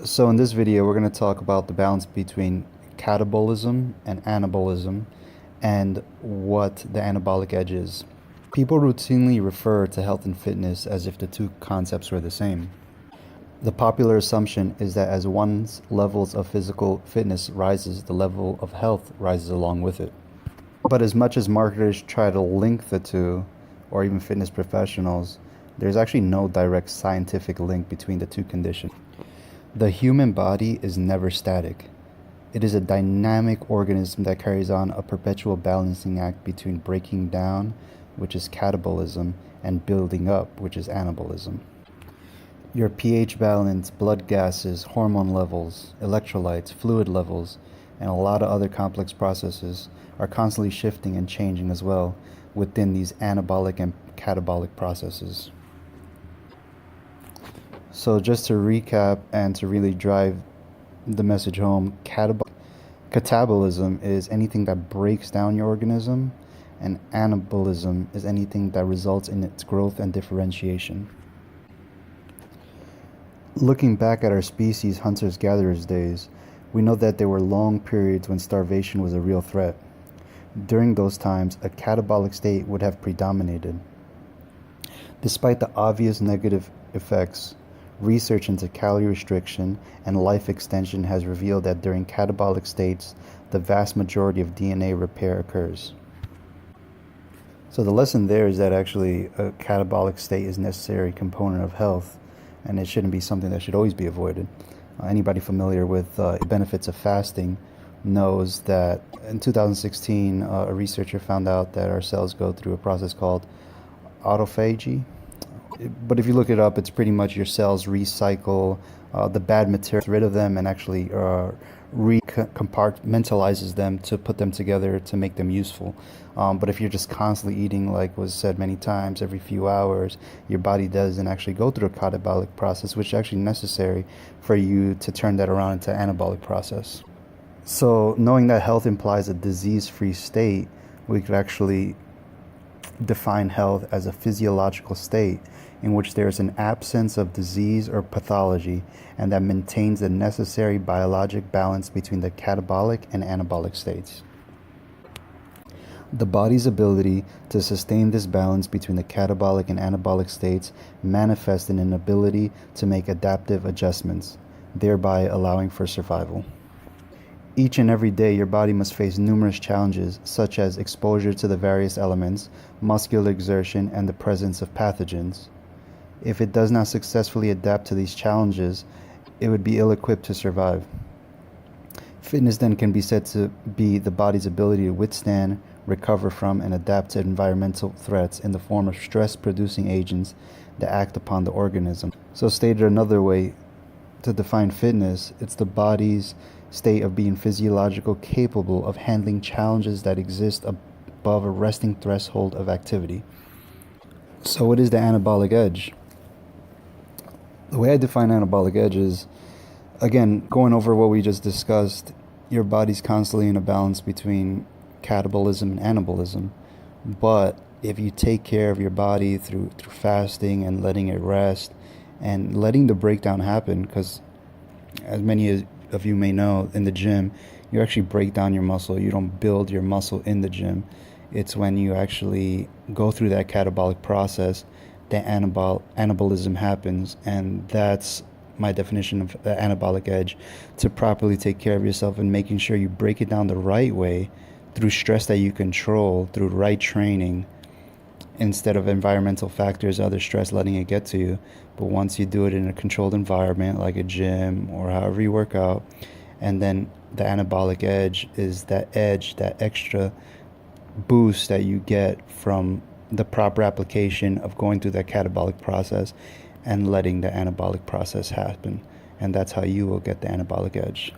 So in this video, we're going to talk about the balance between catabolism and anabolism and what the anabolic edge is. People routinely refer to health and fitness as if the two concepts were the same. The popular assumption is that as one's levels of physical fitness rises, the level of health rises along with it. But as much as marketers try to link the two, or even fitness professionals, there's actually no direct scientific link between the two conditions. The human body is never static. It is a dynamic organism that carries on a perpetual balancing act between breaking down, which is catabolism, and building up, which is anabolism. Your pH balance, blood gases, hormone levels, electrolytes, fluid levels, and a lot of other complex processes are constantly shifting and changing as well within these anabolic and catabolic processes. So just to recap and to really drive the message home, catabolism is anything that breaks down your organism, and anabolism is anything that results in its growth and differentiation. Looking back at our species' hunters-gatherers days, we know that there were long periods when starvation was a real threat. During those times, a catabolic state would have predominated. Despite the obvious negative effects, research into calorie restriction and life extension has revealed that during catabolic states, the vast majority of DNA repair occurs. So the lesson there is that actually a catabolic state is a necessary component of health, and it shouldn't be something that should always be avoided. Anybody familiar with the benefits of fasting knows that in 2016, a researcher found out that our cells go through a process called autophagy. But if you look it up, it's pretty much your cells recycle the bad material, rid of them, and actually compartmentalizes them to put them together to make them useful. But if you're just constantly eating, like was said many times, every few hours, your body doesn't actually go through a catabolic process, which is actually necessary for you to turn that around into anabolic process. So knowing that health implies a disease-free state, we could actually define health as a physiological state in which there is an absence of disease or pathology and that maintains the necessary biologic balance between the catabolic and anabolic states. The body's ability to sustain this balance between the catabolic and anabolic states manifests in an ability to make adaptive adjustments, thereby allowing for survival. Each and every day, your body must face numerous challenges, such as exposure to the various elements, muscular exertion, and the presence of pathogens. If it does not successfully adapt to these challenges, it would be ill-equipped to survive. Fitness then can be said to be the body's ability to withstand, recover from, and adapt to environmental threats in the form of stress-producing agents that act upon the organism. So stated another way, to define fitness, it's the body's state of being physiologically capable of handling challenges that exist above a resting threshold of activity. So what is the anabolic edge? The way I define anabolic edge is, again, going over what we just discussed, your body's constantly in a balance between catabolism and anabolism. But if you take care of your body through fasting and letting it rest and letting the breakdown happen, because as many of you may know, in the gym, you actually break down your muscle. You don't build your muscle in the gym. It's when you actually go through that catabolic process that anabolism happens, and that's my definition of the anabolic edge, to properly take care of yourself and making sure you break it down the right way through stress that you control, through right training, instead of environmental factors, other stress letting it get to you. But once you do it in a controlled environment like a gym or however you work out, and then the anabolic edge is that extra boost that you get from the proper application of going through that catabolic process and letting the anabolic process happen. And that's how you will get the anabolic edge.